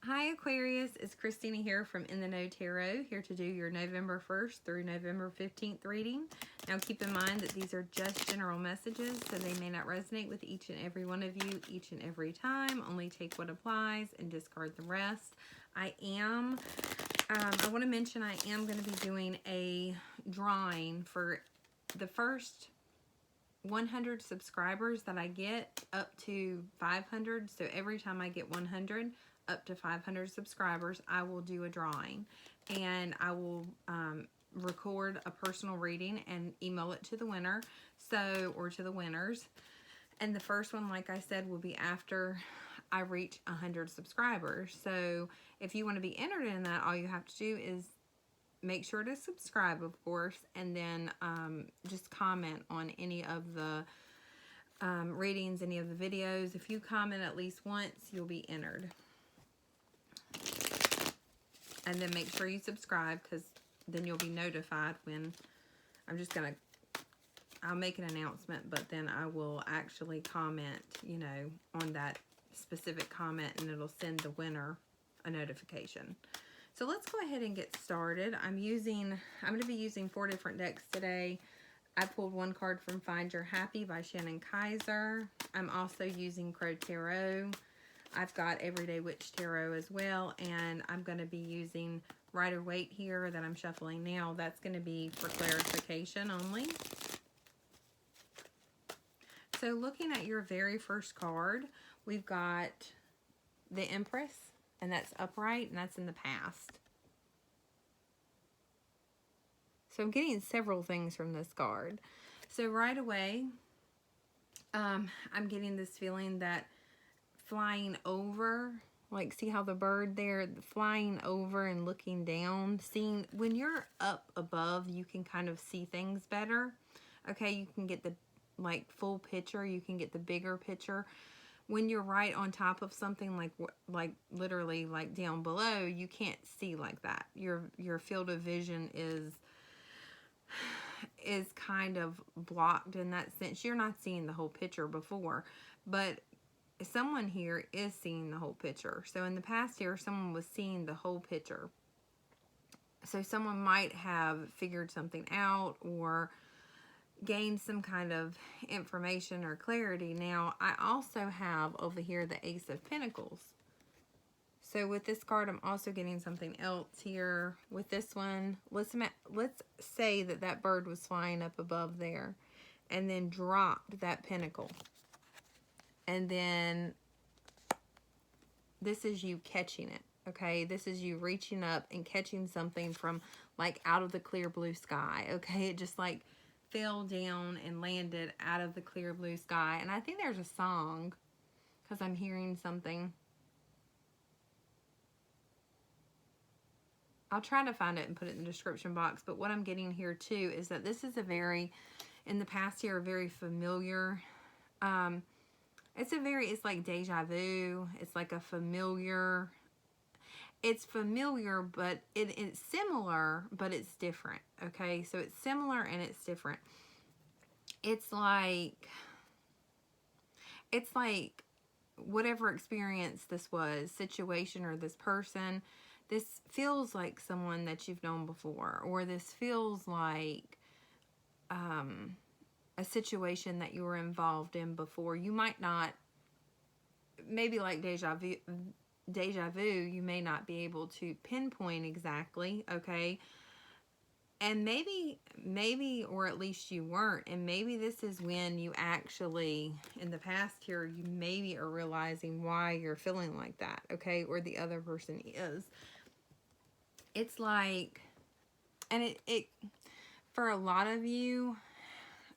Hi Aquarius, it's Christina here from In the Know Tarot, here to do your November 1st through November 15th reading. Now keep in mind that these are just general messages, so they may not resonate with each and every one of you each and every time. Only take what applies and discard the rest. I want to mention I am going to be doing a drawing for the first 100 subscribers that I get up to 500. So every time I get 100 up to 500 subscribers, I will do a drawing, and I will record a personal reading and email it to the winner, or to the winners. And the first one, like I said, will be after I reach 100 subscribers. So if you want to be entered in that, all you have to do is make sure to subscribe, of course, and then just comment on any of the readings, any of the videos. If you comment at least once, you'll be entered. And then make sure you subscribe, because then you'll be notified when I'll make an announcement, but then I will actually comment, on that specific comment, and it'll send the winner a notification. So let's go ahead and get started. I'm going to be using 4 different decks today. I pulled one card from Find Your Happy by Chantal Kreviazuk. I'm also using Crow Tarot. I've got Everyday Witch Tarot as well, and I'm going to be using Rider Waite here that I'm shuffling now. That's going to be for clarification only. So looking at your very first card, we've got the Empress, and that's upright, and that's in the past. So I'm getting several things from this card. So right away, I'm getting this feeling that flying over, like see how the bird there, flying over and looking down, when you're up above, you can kind of see things better. Okay, you can get the full picture, you can get the bigger picture. When you're right on top of something, like literally like down below, you can't see like that. Your field of vision is kind of blocked in that sense. You're not seeing the whole picture before, but someone here is seeing the whole picture. So in the past here, someone was seeing the whole picture. So someone might have figured something out or gained some kind of information or clarity. Now, I also have over here the Ace of Pentacles. So with this card, I'm also getting something else here. With this one, let's say that bird was flying up above there and then dropped that pentacle. And then this is you catching it, okay? This is you reaching up and catching something from out of the clear blue sky, okay? It just fell down and landed out of the clear blue sky. And I think there's a song, because I'm hearing something. I'll try to find it and put it in the description box. But what I'm getting here too is that this is in the past here, a very familiar, it's like deja vu. It's like a familiar, it's familiar, but it's similar, but it's different. Okay, so it's similar and it's different. It's like whatever experience this was, situation, or this person, this feels like someone that you've known before, or this feels like a situation that you were involved in before. You might not, maybe like deja vu, you may not be able to pinpoint exactly, okay? And maybe, or at least you weren't, and maybe this is when you actually, in the past here, you maybe are realizing why you're feeling like that, okay? Or the other person is. It's like, and it for a lot of you,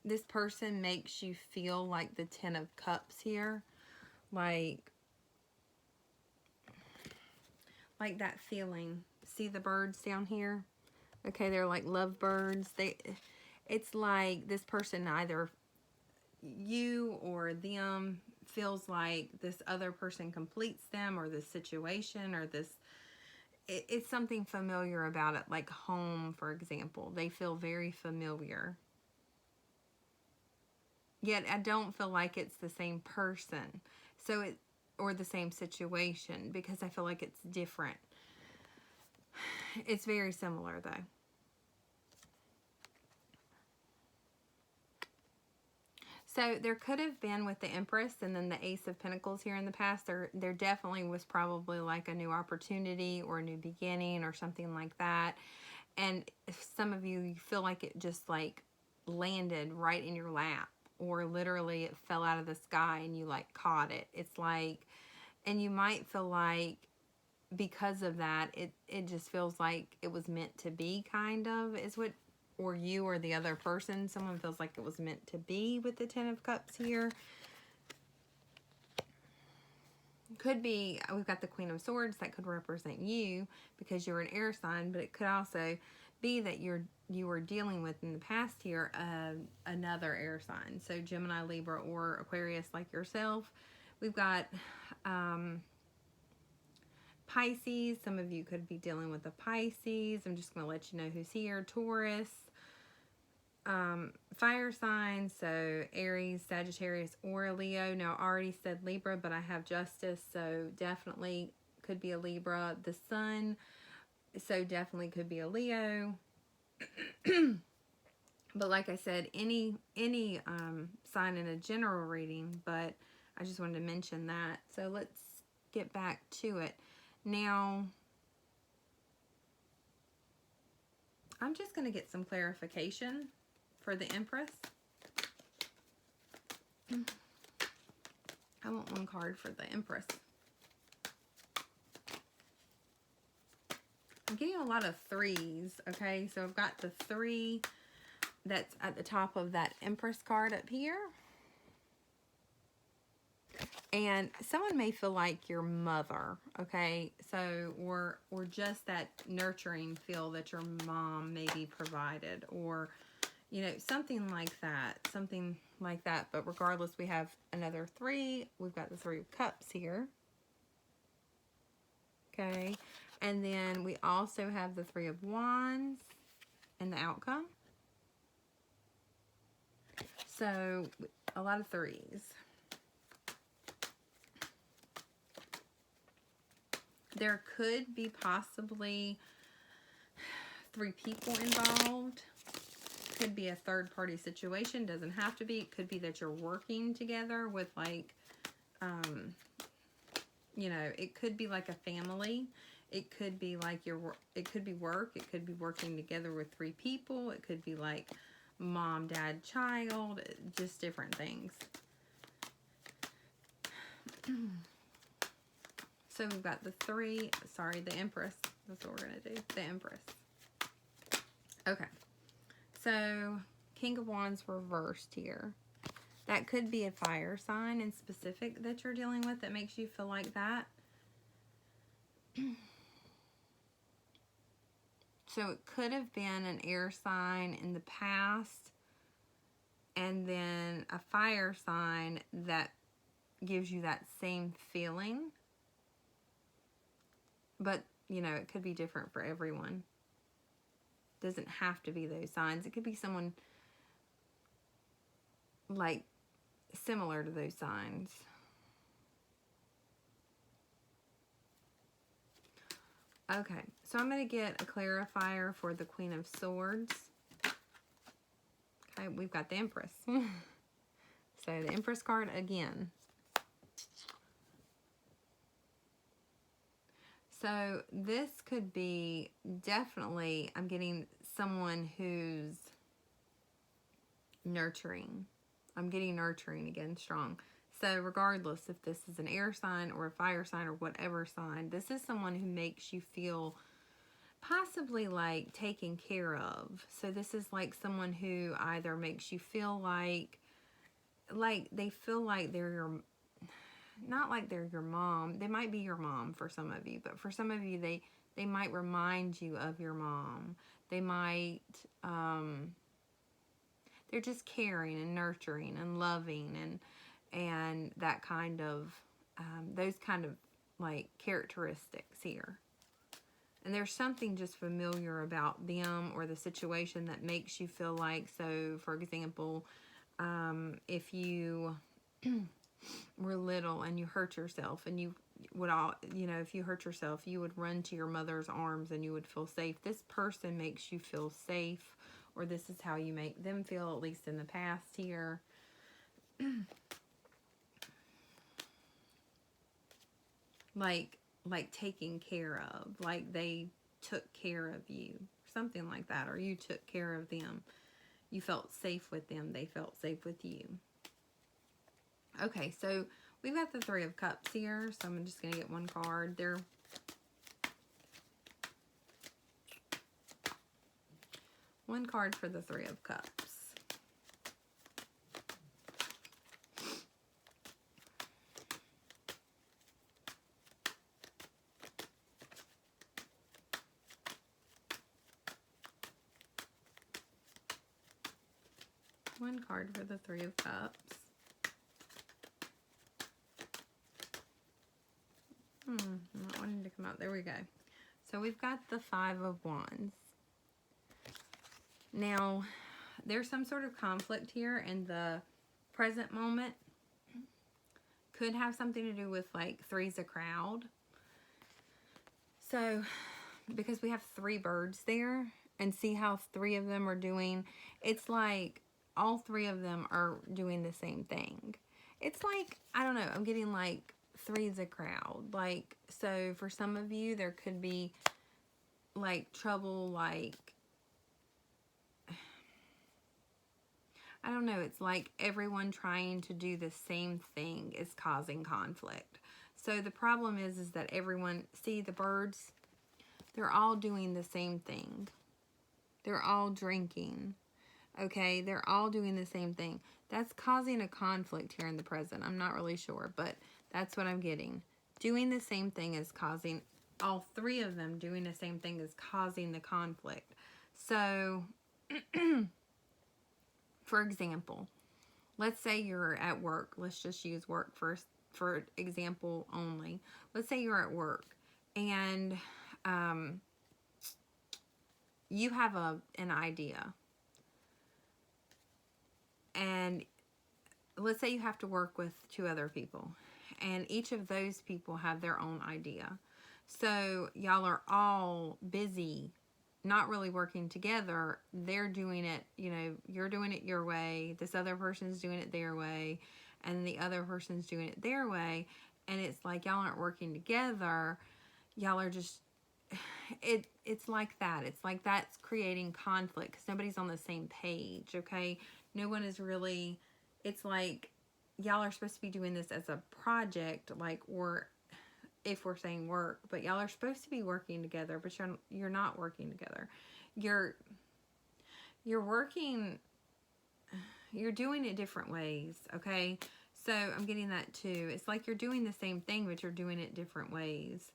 this person makes you feel like the Ten of Cups here. Like that feeling. See the birds down here? Okay, they're like love birds. It's like this person, either you or them, feels like this other person completes them, or this situation, or this, it's something familiar about it, like home, for example. They feel very familiar. Yet I don't feel like it's the same person. So or the same situation, because I feel like it's different. It's very similar though. So there could have been with the Empress and then the Ace of Pentacles here in the past, there definitely was probably like a new opportunity or a new beginning or something like that. And some of you feel like it just like landed right in your lap, or literally it fell out of the sky and you like caught it. It's like, and you might feel like because of that, it just feels like it was meant to be, kind of, is what, or you or the other person, someone feels like it was meant to be with the Ten of Cups here. Could be, we've got the Queen of Swords, that could represent you because you're an air sign, but it could also be that you were dealing with in the past here another air sign. So Gemini, Libra, or Aquarius like yourself. We've got Pisces. Some of you could be dealing with a Pisces. I'm just going to let you know who's here. Taurus. Fire signs, so Aries, Sagittarius, or Leo. Now, I already said Libra, but I have Justice, so definitely could be a Libra. The Sun, so definitely could be a Leo. But like I said, any sign in a general reading, but I just wanted to mention that. So let's get back to it. Now, I'm just going to get some clarification for the Empress. I want one card for the Empress. I'm getting a lot of threes, okay? So I've got the 3 that's at the top of that Empress card up here. And someone may feel like your mother, okay? So, or just that nurturing feel that your mom maybe provided, or, you know, something like that. Something like that. But regardless, we have another 3. We've got the 3 of Cups here. Okay. And then we also have the 3 of Wands and the outcome. So, a lot of 3s. There could be possibly 3 people involved. Could be a third-party situation. Doesn't have to be. It could be that you're working together with, like, you know, it could be like a family. It could be like it could be work. It could be working together with 3 people. It could be like mom, dad, child. Just different things. So we've got the 3, sorry, the Empress. That's what we're going to do. The Empress. Okay. So, King of Wands reversed here. That could be a fire sign in specific that you're dealing with that makes you feel like that. So, it could have been an air sign in the past, and then a fire sign that gives you that same feeling. But, you know, it could be different for everyone. Doesn't have to be those signs. It could be someone like similar to those signs. Okay, so I'm going to get a clarifier for the Queen of Swords. Okay, we've got the Empress. So the Empress card again. So this could be definitely, I'm getting someone who's nurturing. I'm getting nurturing again, strong. So regardless if this is an air sign or a fire sign or whatever sign, this is someone who makes you feel possibly like taken care of. So this is like someone who either makes you feel like they feel like they're your, not like they're your mom. They might be your mom for some of you, but for some of you, they might remind you of your mom. They might, they're just caring and nurturing and loving and that kind of, those kind of like characteristics here. And there's something just familiar about them or the situation that makes you feel like, so for example, if you were little and you hurt yourself, and you would all, you know, if you hurt yourself, you would run to your mother's arms and you would feel safe. This person makes you feel safe, or this is how you make them feel, at least in the past here. like taken care of, like they took care of you, something like that, or you took care of them. You felt safe with them, they felt safe with you. Okay, so we've got the Three of Cups here, so I'm just going to get one card. There. One card for the Three of Cups. One card for the Three of Cups. I'm not wanting to come out. There we go. So we've got the Five of Wands. Now, there's some sort of conflict here in the present moment. Could have something to do with, like, three's a crowd. So, because we have three birds there, and see how three of them are doing, it's like all three of them are doing the same thing. It's like, I don't know, I'm getting like three's a crowd. Like, so for some of you, there could be like trouble, like, I don't know, it's like everyone trying to do the same thing is causing conflict. So the problem is that everyone, see the birds, they're all doing the same thing. They're all drinking. Okay, they're all doing the same thing. That's causing a conflict here in the present. I'm not really sure, but that's what I'm getting. Doing the same thing is causing, all three of them doing the same thing is causing the conflict. So, for example, let's say you're at work. Let's just use work first for example only. Let's say you're at work and you have an idea. And let's say you have to work with two other people, and each of those people have their own idea. So y'all are all busy, not really working together. They're doing it, you know, you're doing it your way, this other person's doing it their way, and the other person's doing it their way, and it's like y'all aren't working together. Y'all are just, it's like that. It's like that's creating conflict because nobody's on the same page, okay? No one is really, it's like y'all are supposed to be doing this as a project, like, or if we're saying work, but y'all are supposed to be working together, but you're not working together. You're working, you're doing it different ways, okay? So I'm getting that too. It's like you're doing the same thing, but you're doing it different ways.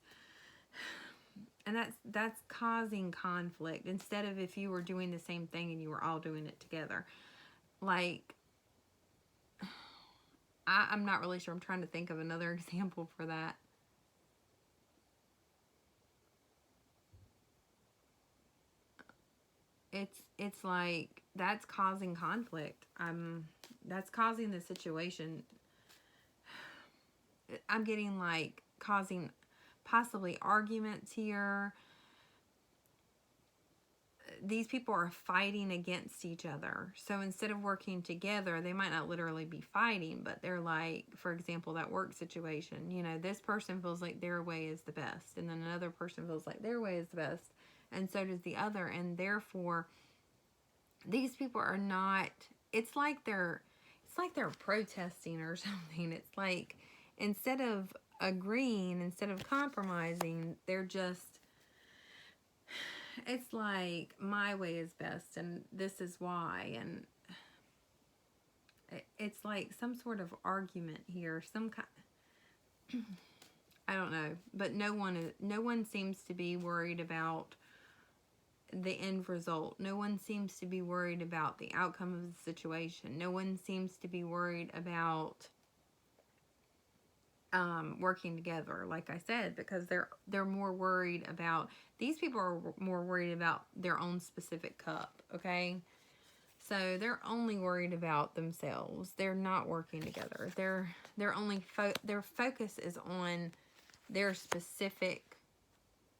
And that's causing conflict instead of if you were doing the same thing and you were all doing it together. Like, I'm not really sure. I'm trying to think of another example for that. It's like that's causing conflict. That's causing the situation. I'm getting like causing possibly arguments here. These people are fighting against each other. So instead of working together, they might not literally be fighting, but they're like, for example, that work situation, you know, this person feels like their way is the best, and then another person feels like their way is the best, and so does the other, and therefore these people are not, it's like they're protesting or something. It's like instead of agreeing, instead of compromising, they're just, it's like my way is best and this is why, and it's like some sort of argument here, some kind, I don't know, but no one seems to be worried about the end result. No one seems to be worried about the outcome of the situation. No one seems to be worried about working together, like I said, because they're more worried about, these people are more worried about their own specific cup, okay? So they're only worried about themselves. They're not working together. Their focus is on their specific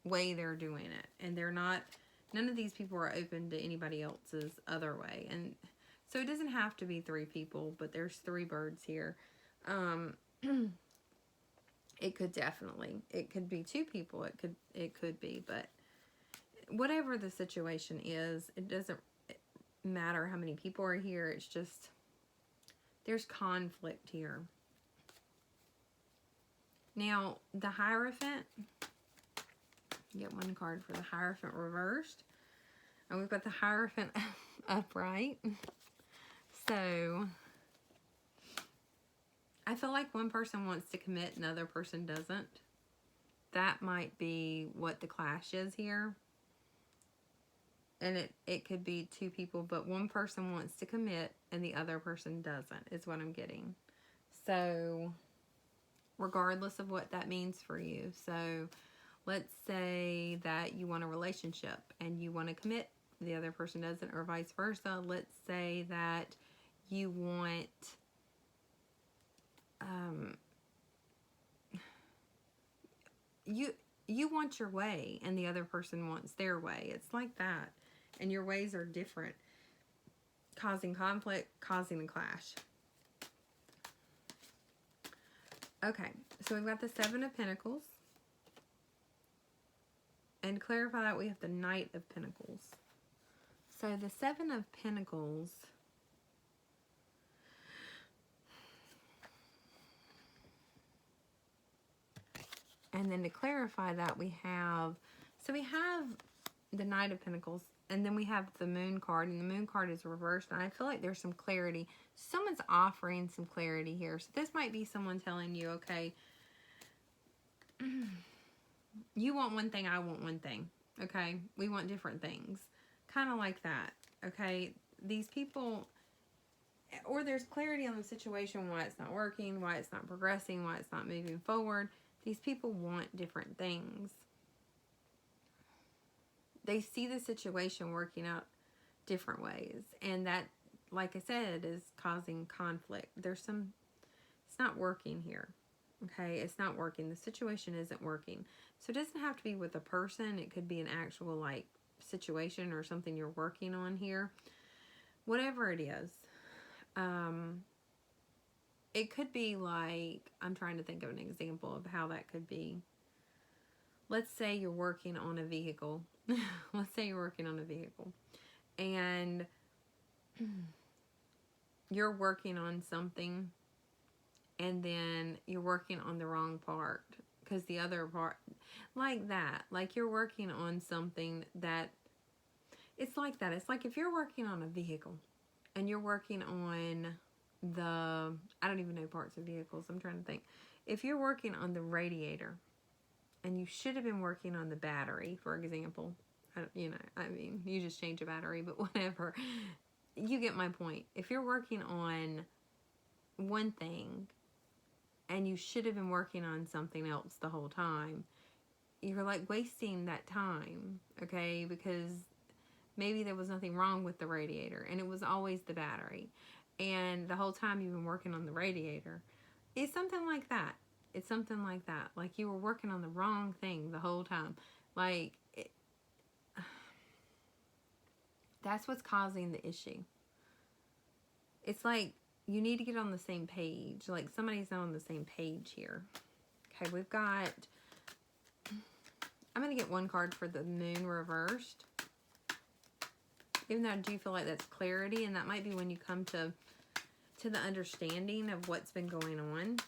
way they're doing it, and none of these people are open to anybody else's other way. And so it doesn't have to be 3 people, but there's 3 birds here. It could be 2 people. It could be, but whatever the situation is, it doesn't matter how many people are here. It's just there's conflict here. Now, the Hierophant, you get 1 card for the Hierophant reversed. And we've got the Hierophant upright. So, I feel like one person wants to commit and the other person doesn't. That might be what the clash is here. And it could be 2 people, but one person wants to commit and the other person doesn't, is what I'm getting. So, regardless of what that means for you. So, let's say that you want a relationship and you want to commit, the other person doesn't, or vice versa. Let's say that you want you want your way and the other person wants their way. It's like that. And your ways are different, causing conflict, causing a clash. Okay, so we've got the 7 of Pentacles. And to clarify that, we have the Knight of Pentacles. So the 7 of Pentacles, and then to clarify that, we have the Knight of Pentacles, and then we have the Moon card, and the Moon card is reversed, and I feel like there's some clarity. Someone's offering some clarity here. So this might be someone telling you, okay, you want one thing, I want one thing, okay? We want different things. Kind of like that, okay? These people, or there's clarity on the situation, why it's not working, why it's not progressing, why it's not moving forward. These people want different things. They see the situation working out different ways. And that, like I said, is causing conflict. It's not working here. Okay, it's not working. The situation isn't working. So it doesn't have to be with a person. It could be an actual, like, situation or something you're working on here. Whatever it is. It could be like, I'm trying to think of an example of how that could be. Let's say you're working on a vehicle. Let's say you're working on a vehicle. And you're working on something. And then you're working on the wrong part. Because the other part, like that. Like you're working on something that, it's like that. It's like if you're working on a vehicle. And you're working on I don't even know parts of vehicles. I'm trying to think. If you're working on the radiator. And you should have been working on the battery, for example. You just change a battery, but whatever. You get my point. If you're working on one thing and you should have been working on something else the whole time, you're like wasting that time, okay? Because maybe there was nothing wrong with the radiator and it was always the battery. And the whole time you've been working on the radiator. It's something like that. It's something like that. Like you were working on the wrong thing the whole time. Like, that's what's causing the issue. It's like you need to get on the same page. Like somebody's not on the same page here. Okay, we've got, I'm going to get 1 card for the Moon reversed. Even though I do feel like that's clarity, and that might be when you come to the understanding of what's been going on.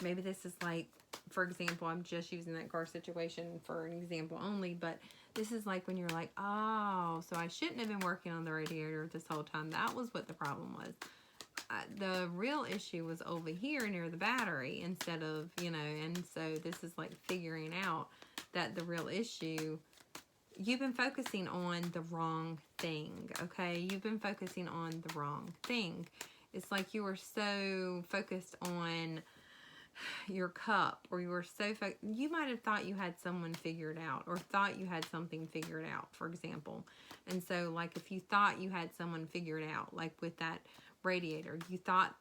Maybe this is like, for example, I'm just using that car situation for an example only, but this is like when you're like, oh, so I shouldn't have been working on the radiator this whole time. That was what the problem was. The real issue was over here near the battery instead of, and so this is like figuring out that the real issue, you've been focusing on the wrong thing, okay? You've been focusing on the wrong thing. It's like you were so focused on, your cup, or you were so you might have thought you had someone figured out, or thought you had something figured out, for example. And so, like, if you thought you had someone figured out, like with that radiator, you thought,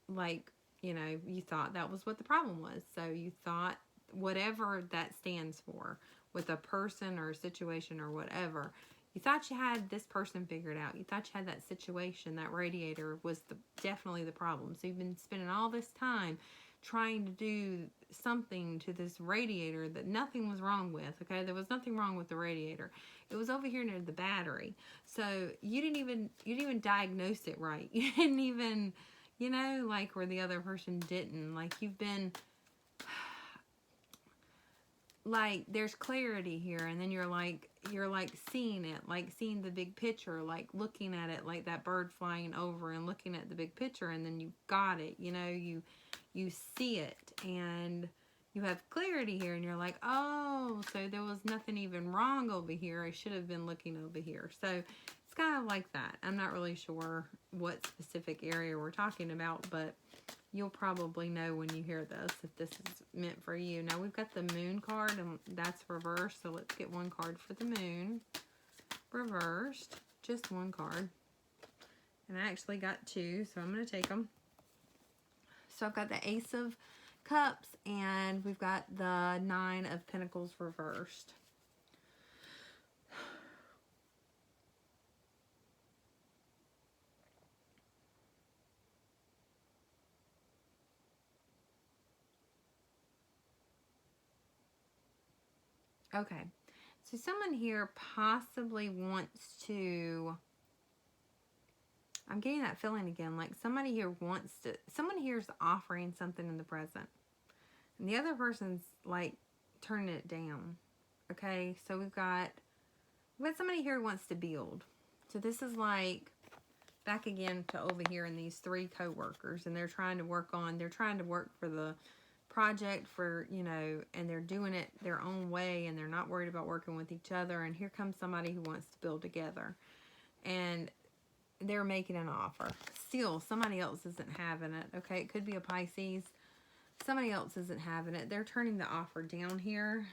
like, you know, you thought that was what the problem was. So you thought whatever that stands for, with a person or a situation or whatever, you thought you had this person figured out. You thought you had that situation, that radiator was definitely the problem. So you've been spending all this time trying to do something to this radiator that nothing was wrong with, okay? There was nothing wrong with the radiator. It was over here near the battery. So you didn't even diagnose it right. You didn't even, you know, like, where the other person didn't. Like, you've been, like, there's clarity here, and then you're like seeing it, like seeing the big picture, like looking at it, like that bird flying over and looking at the big picture, and then you've got it, you know, you see it, and you have clarity here, and you're like, oh, so there was nothing even wrong over here. I should have been looking over here. So it's kind of like that. I'm not really sure what specific area we're talking about, but you'll probably know when you hear this if this is meant for you. Now we've got the moon card, and that's reversed, so let's get one card for the moon. Reversed, just one card. And I actually got two, so I'm going to take them. So I've got the Ace of Cups, and we've got the Nine of Pentacles reversed. Okay, so someone here possibly wants to, I'm getting that feeling again, like somebody here wants to, someone here is offering something in the present, and the other person's like turning it down. Okay, so we've got somebody here who wants to build. So this is like back again to over here in these three co-workers, and they're trying to work for the project, for, you know, and they're doing it their own way, and they're not worried about working with each other. And here comes somebody who wants to build together, and they're making an offer. Still, somebody else isn't having it. Okay, it could be a Pisces. Somebody else isn't having it. They're turning the offer down here.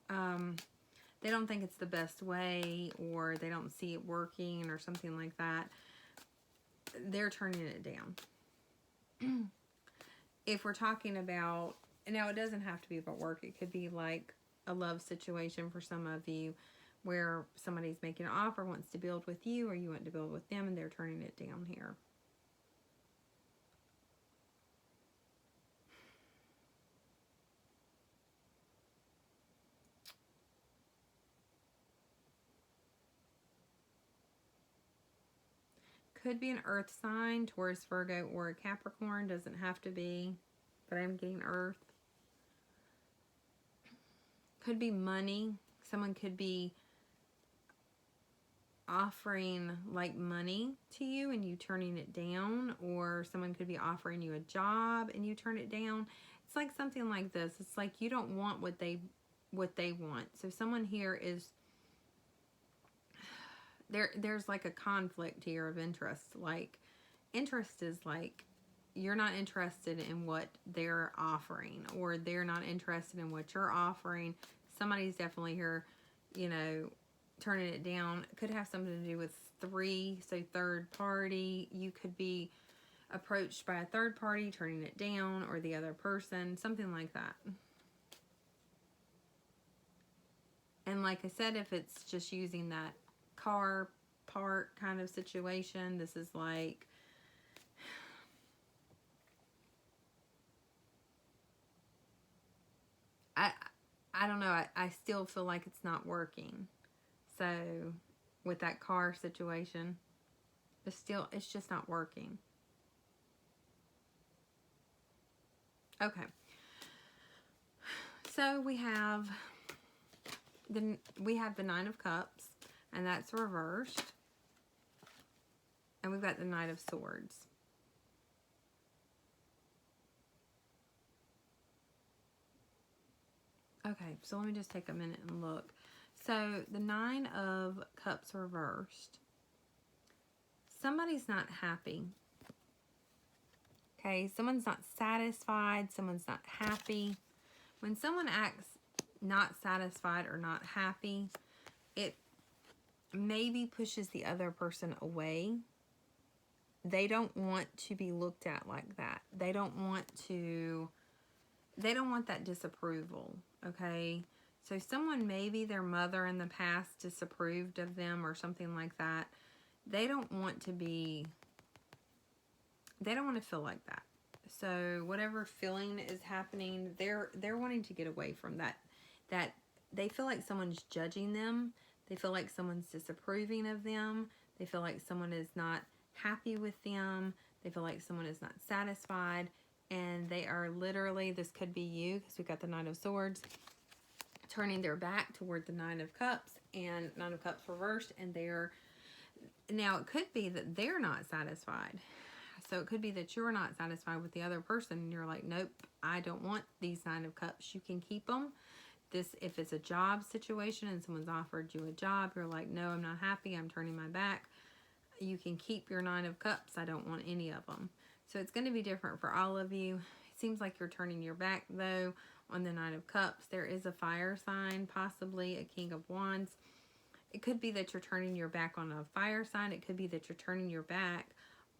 They don't think it's the best way, or they don't see it working, or something like that. They're turning it down. If we're talking about, now it doesn't have to be about work. It could be like a love situation for some of you, where somebody's making an offer, wants to build with you, or you want to build with them, and they're turning it down here. Could be an earth sign, Taurus, Virgo, or a Capricorn. Doesn't have to be, but I'm getting earth. Could be money. Someone could be offering like money to you and you turning it down, or someone could be offering you a job and you turn it down. It's like something like this. It's like you don't want what they want. So someone here is there's like a conflict here of interest. Like, interest is like you're not interested in what they're offering, or they're not interested in what you're offering. Somebody's definitely here, you know, turning it down. It could have something to do with three, so third party. You could be approached by a third party, turning it down, or the other person, something like that. And like I said, if it's just using that car part kind of situation, this is like, I don't know, I still feel like it's not working. So with that car situation, it's just not working. Okay, so we have the Nine of Cups, and that's reversed, and we've got the Knight of Swords. Okay, so let me just take a minute and look. So the Nine of Cups reversed. Somebody's not happy. Okay, someone's not satisfied, someone's not happy. When someone acts not satisfied or not happy, it maybe pushes the other person away. They don't want to be looked at like that. They don't want that disapproval, okay? So someone, maybe their mother in the past disapproved of them or something like that. They don't want to feel like that. So whatever feeling is happening, they're wanting to get away from that. That they feel like someone's judging them. They feel like someone's disapproving of them. They feel like someone is not happy with them. They feel like someone is not satisfied. And they are literally, this could be you, because we got the Knight of Swords, turning their back toward the Nine of Cups and Nine of Cups reversed. And now it could be that they're not satisfied. So it could be that you're not satisfied with the other person and you're like, nope, I don't want these Nine of Cups. You can keep them. If it's a job situation and someone's offered you a job, you're like, no, I'm not happy. I'm turning my back. You can keep your Nine of Cups. I don't want any of them. So it's going to be different for all of you. It seems like you're turning your back, though, on the Nine of Cups. There is a fire sign, possibly a King of Wands. It could be that you're turning your back on a fire sign. It could be that you're turning your back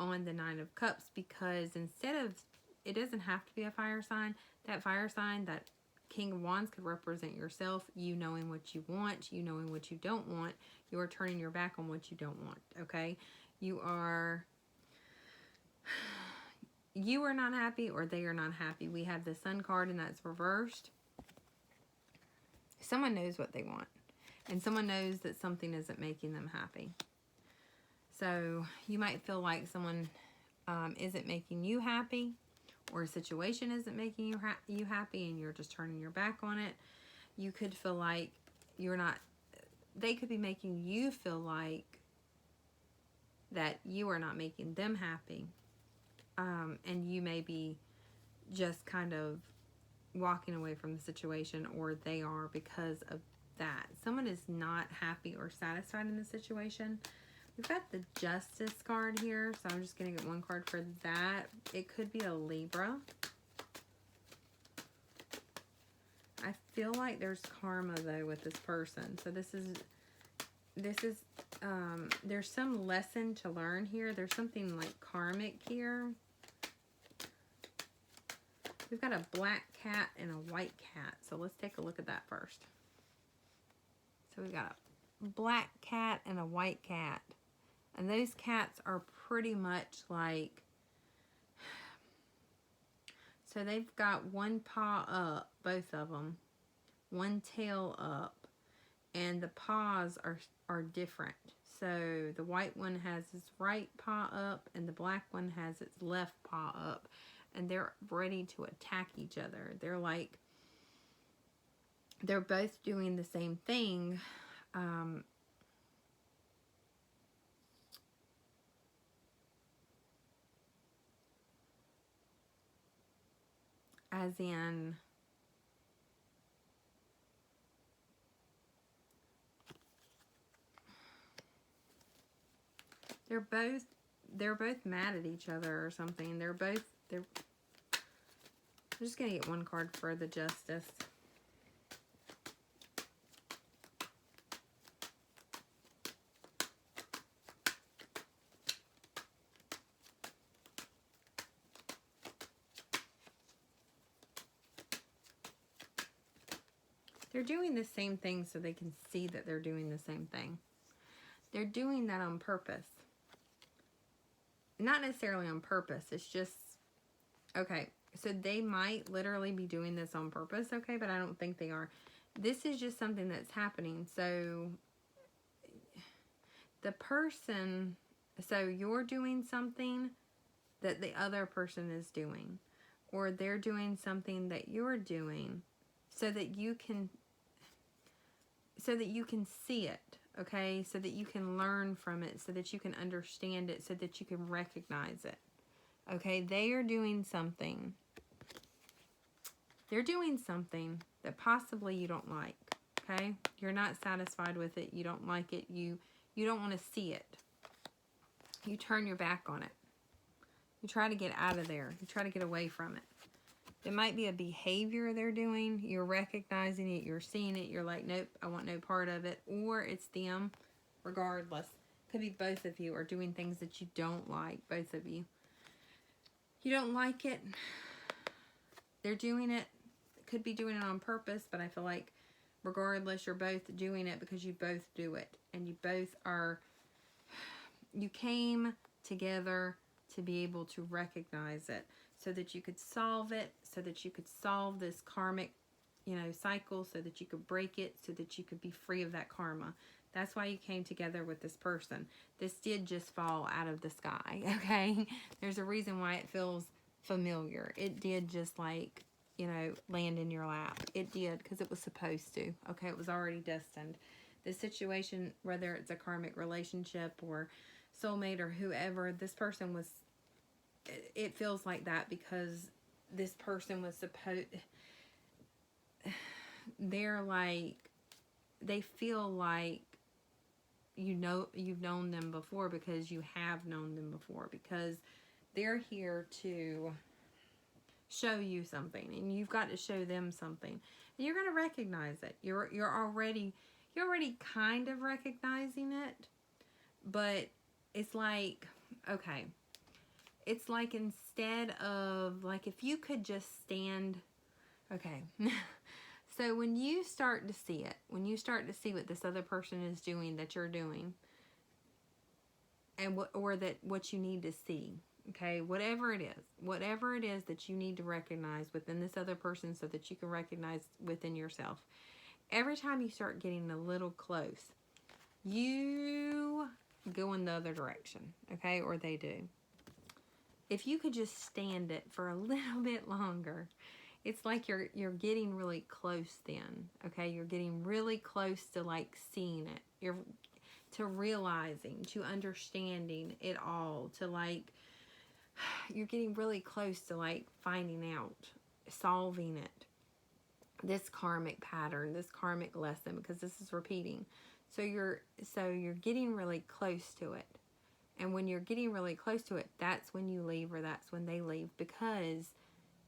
on the Nine of Cups, because instead of, it doesn't have to be a fire sign. That fire sign, that King of Wands, could represent yourself, you knowing what you want, you knowing what you don't want. You are turning your back on what you don't want, okay? You are not happy, or they are not happy. We have the Sun card, and that's reversed. Someone knows what they want, and someone knows that something isn't making them happy. So you might feel like someone isn't making you happy, or a situation isn't making you happy, and you're just turning your back on it. You could feel like they could be making you feel like that you are not making them happy. And you may be just kind of walking away from the situation, or they are, because of that. Someone is not happy or satisfied in the situation. We've got the Justice card here, so I'm just going to get one card for that. It could be a Libra. I feel like there's karma, though, with this person. So this is there's some lesson to learn here. There's something like karmic here. We've got a black cat and a white cat. So let's take a look at that first. So we've got a black cat and a white cat. And those cats are pretty much like, so they've got one paw up, both of them, one tail up, and the paws are different. So the white one has its right paw up, and the black one has its left paw up, and they're ready to attack each other. They're like, they're both doing the same thing. As in, they're both mad at each other or something. I'm just going to get one card for the Justice. They're doing the same thing so they can see that they're doing the same thing. They're doing that on purpose. Not necessarily on purpose. It's just, okay, so they might literally be doing this on purpose, okay, but I don't think they are. This is just something that's happening. So the person, so you're doing something that the other person is doing, or they're doing something that you're doing, so that you can see it, okay? So that you can learn from it, so that you can understand it, so that you can recognize it, okay? They are doing something. They're doing something that possibly you don't like, okay? You're not satisfied with it. You don't like it. You don't want to see it. You turn your back on it. You try to get out of there. You try to get away from it. It might be a behavior they're doing. You're recognizing it. You're seeing it. You're like, nope, I want no part of it. Or it's them, regardless. Could be both of you are doing things that you don't like, both of you. You don't like it. They're doing it. Could be doing it on purpose, but I feel like regardless, you're both doing it because you both do it. And you both are, you came together to be able to recognize it so that you could solve it, so that you could solve this karmic, cycle, so that you could break it, so that you could be free of that karma. That's why you came together with this person. This did just fall out of the sky, okay? There's a reason why it feels familiar. It did just like, land in your lap. It did because it was supposed to, okay? It was already destined. This situation, whether it's a karmic relationship or soulmate or whoever, this person was, it feels like that because this person was supposed, they're like, they feel like, you've known them before because you have known them before, because they're here to show you something and you've got to show them something, and you're going to recognize it. You're already kind of recognizing it, but it's like, okay, it's like instead of like if you could just stand, okay. So when you start to see it, when you start to see what this other person is doing that you're doing, and what you need to see, okay, whatever it is that you need to recognize within this other person so that you can recognize within yourself. Every time you start getting a little close, you go in the other direction, okay, or they do. If you could just stand it for a little bit longer, it's like you're getting really close then, okay? You're getting really close to like seeing it. To realizing, to understanding it all, to like, you're getting really close to like finding out, solving it. This karmic pattern, this karmic lesson, because this is repeating. So you're getting really close to it. And when you're getting really close to it, that's when you leave or that's when they leave, because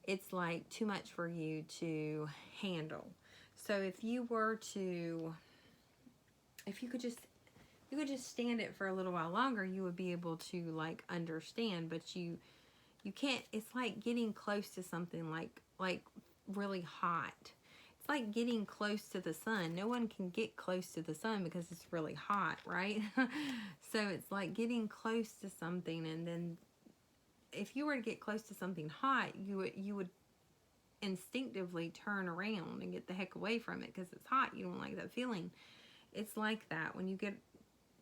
it's like too much for you to handle. So if you could just stand it for a little while longer, you would be able to like understand, but you can't. It's like getting close to something like really hot. It's like getting close to the sun. No one can get close to the sun because it's really hot, right? So it's like getting close to something, and then if you were to get close to something hot, you would instinctively turn around and get the heck away from it because it's hot. You don't like that feeling. It's like that when you get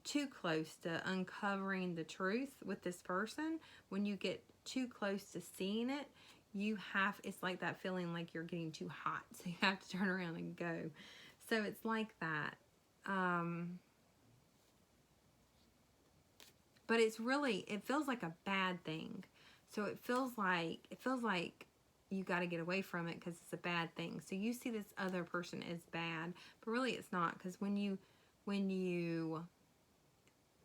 too close to uncovering the truth with this person. When you get too close to seeing it, it's like that feeling like you're getting too hot, so you have to turn around and go. So it's like that. But it feels like a bad thing. So it feels like you got to get away from it because it's a bad thing. So you see this other person as bad, but really it's not, because when you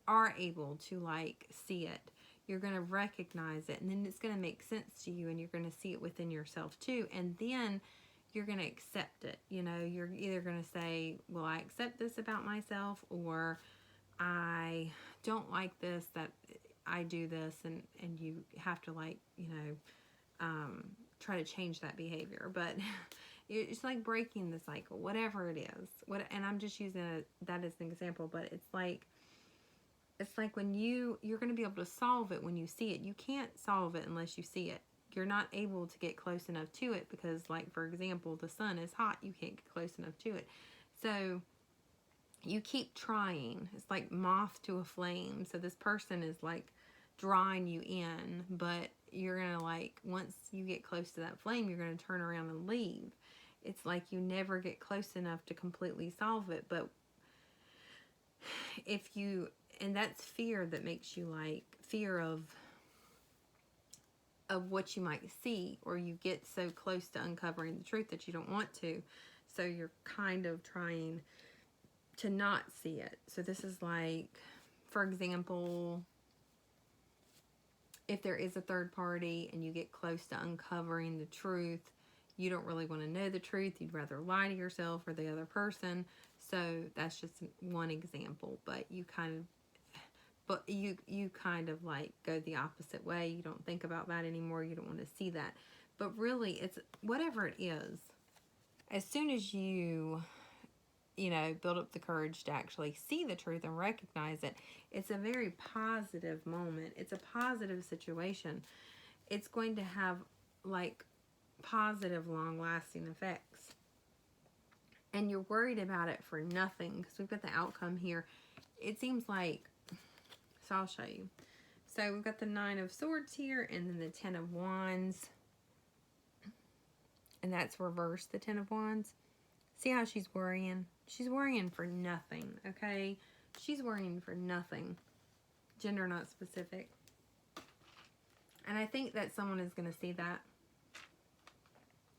are able to like see it, you're going to recognize it, and then it's going to make sense to you, and you're going to see it within yourself too, and then you're going to accept it. You're either going to say, well, I accept this about myself, or I don't like this, that I do this, and you have to like, try to change that behavior. But it's like breaking the cycle, whatever it is. And I'm just using that as an example, but it's like when you're going to be able to solve it when you see it. You can't solve it unless you see it. You're not able to get close enough to it because, like, for example, the sun is hot. You can't get close enough to it. So you keep trying. It's like moth to a flame. So this person is like drawing you in, but you're going to like, once you get close to that flame, you're going to turn around and leave. It's like you never get close enough to completely solve it. But and that's fear that makes you like, fear of what you might see, or you get so close to uncovering the truth that you don't want to. So you're kind of trying to not see it. So this is like, for example, if there is a third party and you get close to uncovering the truth, you don't really want to know the truth. You'd rather lie to yourself or the other person. So that's just one example. But you kind of like go the opposite way. You don't think about that anymore. You don't want to see that. But really, it's whatever it is. As soon as you build up the courage to actually see the truth and recognize it, it's a very positive moment. It's a positive situation. It's going to have like positive, long-lasting effects. And you're worried about it for nothing, because we've got the outcome here. It seems like, so I'll show you. So we've got the 9 of Swords here, and then the 10 of Wands. And that's reversed, the 10 of Wands. See how she's worrying? She's worrying for nothing, okay? She's worrying for nothing. Gender not specific. And I think that someone is going to see that.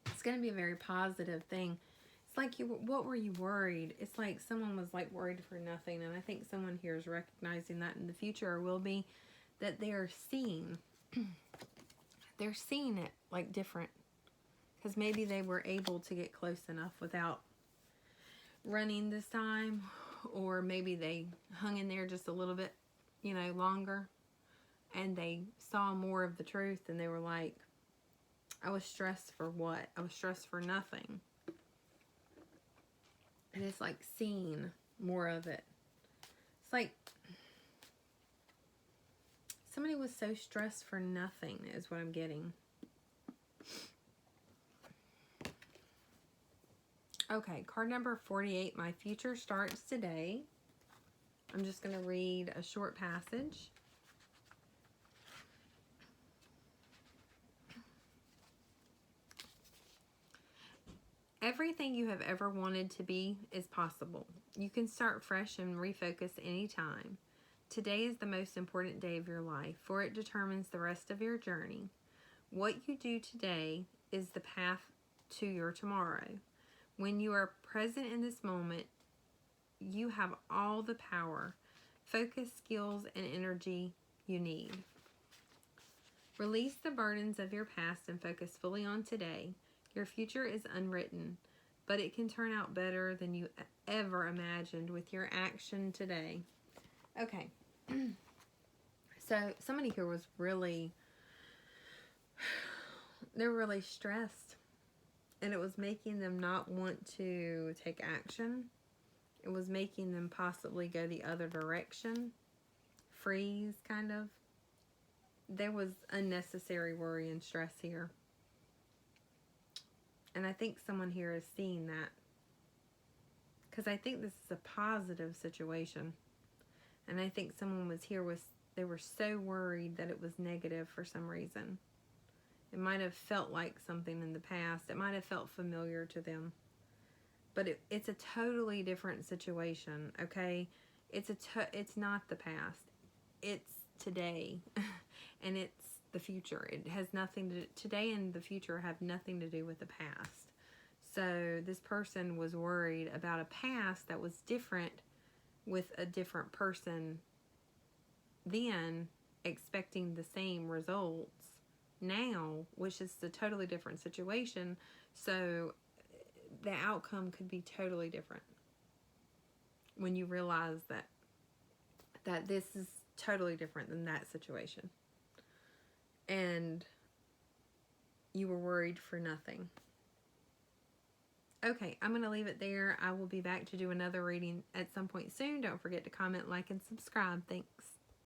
It's going to be a very positive thing. It's like, what were you worried? It's like someone was like worried for nothing. And I think someone here is recognizing that in the future, or will be, that they're seeing it like different. Because maybe they were able to get close enough without running this time. Or maybe they hung in there just a little bit, longer. And they saw more of the truth. And they were like, I was stressed for what? I was stressed for nothing. And it's like seeing more of it. It's like somebody was so stressed for nothing is what I'm getting. Okay, card number 48. My future starts today. I'm just going to read a short passage. Everything you have ever wanted to be is possible. You can start fresh and refocus anytime. Today is the most important day of your life, for it determines the rest of your journey. What you do today is the path to your tomorrow. When you are present in this moment, you have all the power, focus, skills, and energy you need. Release the burdens of your past and focus fully on today. Your future is unwritten, but it can turn out better than you ever imagined with your action today. Okay. So somebody here was they're really stressed. And it was making them not want to take action. It was making them possibly go the other direction. Freeze, kind of. There was unnecessary worry and stress here. And I think someone here is seeing that. Because I think this is a positive situation. And I think someone was here, they were so worried that it was negative for some reason. It might have felt like something in the past. It might have felt familiar to them. But it's a totally different situation, okay? It's not the past. It's today. And it's the future. It has nothing to do, today and the future have nothing to do with the past. So this person was worried about a past that was different with a different person then, expecting the same results now, which is a totally different situation. So the outcome could be totally different when you realize that this is totally different than that situation. And you were worried for nothing. Okay, I'm going to leave it there. I will be back to do another reading at some point soon. Don't forget to comment, like, and subscribe. Thanks.